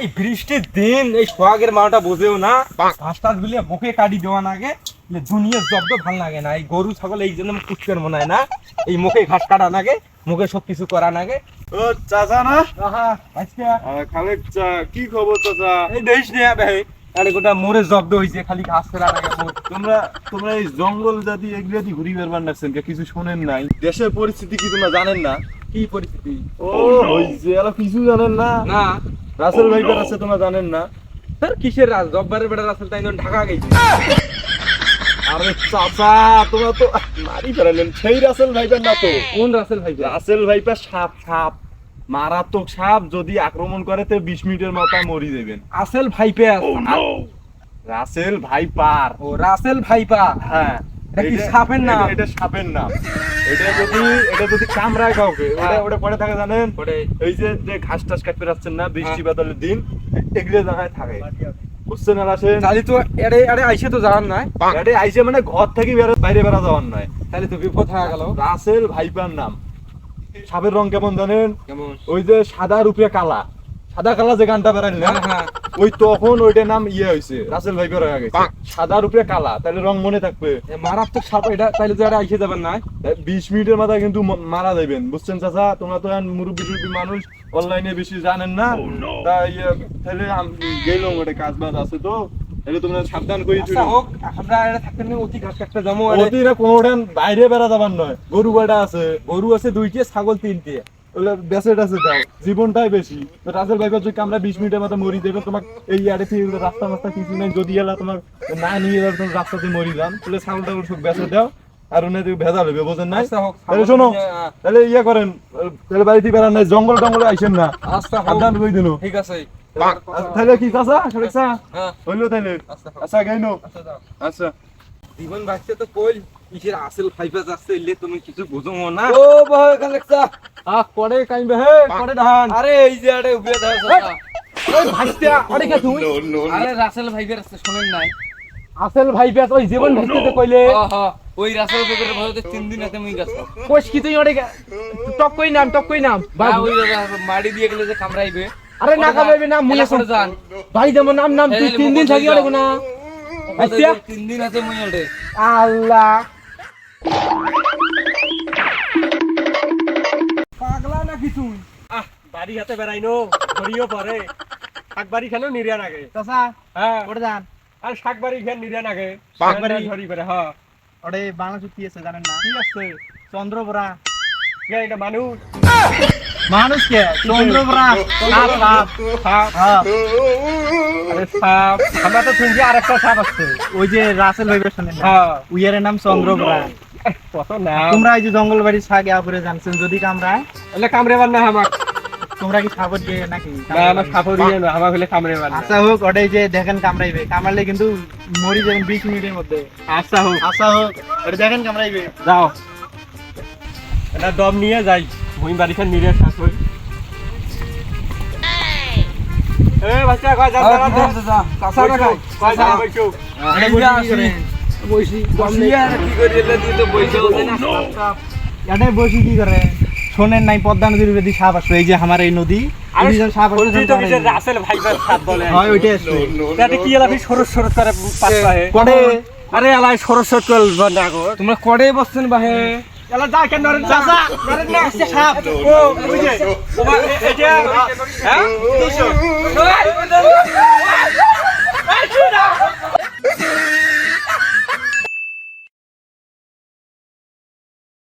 এই বৃষ্টির দিন এই সোহাগের মাটা বোঝেও না, ঘাস টাস গুলিয়ে মুখে কাটি দেওয়া নাগে, দুনিয়ার জব্দ ভাল লাগে না। এই গরু ছাগল এই জন্য পুষ্কের মনে হয় না, এই মুখে ঘাস কাটা নাগে, মুখে সব কিছু করা নাগে। ও চাচা না? আজকে খালেক চা, কি খবর চাচা? এই দেশ নিয়ে ভাই, আরে গোটা মোরে জব্দ হয়েছে, খালি ঘাস ফেরা নাগে। তোমরা এই জঙ্গল জাতি এগুলো দিয়ে ঘুরি বেড়াবার নাচছেন, কিছু শোনেন নাই? দেশের পরিস্থিতি কি তোমরা জানেন না? কি পরিস্থিতি? ও হইছে, এরা কিছু জানেন না? না রাসেল ভাইপার আছে, তোমরা জানেন না? স্যার কিসের রাজ জব্বারের বেটা রাসেল তাই ঢাকা গেছে। আরে চাচা, তোমরা তো মারি ফেরালেন, সেই রাসেল ভাইপার না তো। কোন রাসেল ভাই? রাসেল ভাইপার সাপ, সাপ মারাত্মক সাপ, যদি আক্রমণ করে তো 20 মিনিটের মাথায় মরি দেবেন। আসেল ভাইপে। Russell viper. ও রাসেল ভাইপা। হ্যাঁ, এটা কি সাপের নাম? এটা সাপের নাম। এটা যদি কামড়ায় কাউকে, ওটা পড়ে থাকে জানেন? এই যে ঘাস টাস কাটতে যাচ্ছেন না বৃষ্টি বাদলের দিন, এগুলো জায়গায় থাকে, বুঝছেন? আর আসেন তাহলে তো এড়ে এড়ে আইসে তো যাওয়ার নাই। এটা আইসে মানে ঘর থেকে বাইরে বেরা যাওয়ার নয়। তাহলে তো বিপদ হয়ে গেল। রাসেল ভাইপার নাম। সাপের রং কেমন জানেন? কেমন? ওই যে সাদার উপরে কালা, সাদা কালা যে গানটা বেড়াল না, ওই তখন ওইটার নাম হয়েছে, রাসেল ভাইপার হয়ে গেছে। সাদার উপরে কালা, তাহলে রং মনে থাকবে। মারাত্মক সাপ এটা, তাহলে তো এটা আইসে যাবেন না। 20 মিনিটের মাথায় কিন্তু মারা যাবেন, বুঝছেন চাচা? তোমরা তো মুরব্বী টুরব্বী মানুষ, অনলাইনে বেশি জানেন না, তাই তাহলে গেলাম, ওটা কাজ বাজ আছে তো, তাহলে তোমরা সাবধান করে আচ্ছা হোক, আমরা এটা থাকতে নেই, অতি ঘাস কাটতে যাবো। অতিরা কোনোটান বাইরে বেড়া যাবার নয়। গরু কয়টা আছে? গরু আছে 2টে, ছাগল 3টে। ওগুলো বেসেট আছে, দাও, জীবনটাই বেশি। তো রাসেল ভাইপার যদি আমরা 20 মিনিটের মতো মরি দেবে, তোমাকে এই আড়ে থেকে রাস্তা মাস্তা কিছু নেই, যদি এলা তোমার না নিয়ে যাবে, তোমার রাস্তাতে মরি যান, তাহলে ছাগল টাগল সব বেসে দাও, আর ওনাদের ভেজাল হবে, বোঝেন নাই? তাহলে শোনো, তাহলে করেন, তাহলে বাড়িতে বেড়ান নাই, জঙ্গল টঙ্গলে আইসেন না। আচ্ছা সাবধান করে দিল। ঠিক আছে। তাহলে কি চাচা, সরেছা হইলো তাহলে? আচ্ছা গাইনো। আচ্ছা জীবন বাঁচতে তো কইল, কিসের আসল ফাইফা যাচ্ছে, ইলে তুমি কিছু বুঝো না। ও ভাই কালেক্সা করে কাইবে হে, করে ধান। আরে এই যে আরে উবে দাও চাচা। ওই ভাইস্তে আরে কে তুই? আরে রাসেল ভাইবের আছে শুনেন নাই? আসল ভাইফা ওই জীবন ভাইস্তে কইলে। ওই রাসেল ভাইবের ভয়তে 3 দিন আতে মুই গেছে। কোশ কি তুই ওরে টক কই নাম বাবা ওই মাড়ি দিয়ে গেলে যে কামড়াইবে। আরে না কামড়াইবে না, মুই করে যান ভাই যেমন নাম তুই 3 দিন থাকি ওরে না। আচ্ছা 3 দিন আতে মুই ওরে আল্লাহ পাগলা নাকি তুই? বাড়ি হাতে বেড়াইনো ধরিও পরে, শাক বাড়ি খেলেও নিরিয়া নাগে চাচা। হ্যাঁ ওরে যান আর শাক বাড়ি খেয়ে নিরিয়া নাগে, শাক বাড়ি ধরি করে। হ্যাঁ ওরে বাংলা চুক্তি আছে জানেন না? কি আছে? চন্দ্রবরা। কে এটা মানুষ? মানুষ কে? চন্দ্রবরা সাপ সাপ সাপ? হ্যাঁ আরে সাপ আমরা তো শুনছি আরেকটা সাপ আছে। ওই যে রাসেল ভাইবের শুনেন না? হ্যাঁ উইয়ারের নাম চন্দ্রবরা। কত নাম। তোমরা এই যে জঙ্গল বাড়ি ছাগ উপরে জানছেন, যদি কামড়ায় এলে কামড়ে বার না আমাক। তোমরা কি সাপোর্ট দিয়ে নাকি? না আমার সাপোর্ট দিয়ে না, আমার হলে কামড়ে বার না। আচ্ছা হোক, ওটাই যে দেখেন কামড়াইবে, কামড়ালে কিন্তু মরি যাবেন 20 মিনিটের মধ্যে। আচ্ছা হোক, আচ্ছা হোক, ওটা দেখেন কামড়াইবে। যাও এটা দম নিয়ে যাই, ভুঁই বাড়ি খান নিরে শাক হই। এ বাচ্চা কয় যান না দাদা, কাঁচা না খাই, কয় যান বইছো। এই যে আসি বইছি বসি আর কি করি, এলে দিয়ে তো বইছেও দেয় না। এটাই বসি কি করে শোনেন নাই? পদ্মা নদীর উপরে দিয়ে সাপ আসবে, এই যে আমার এই নদী, আরে এই যে সাপ আসবে, ওই তো কিসের রাসেল ভাইবার সাপ বলে। হয় ওইটাই আসবে। এটা কি এলা সরস সরস করে পাতলা হে কড়ে। আরে এলাই সরস সরস করে না গো, তোমরা কড়ে বসছেন বাহে এলা যা কেন নরেন চাচা নরেন না সাপ। ও বুঝে তোমার এটা হ্যাঁ 200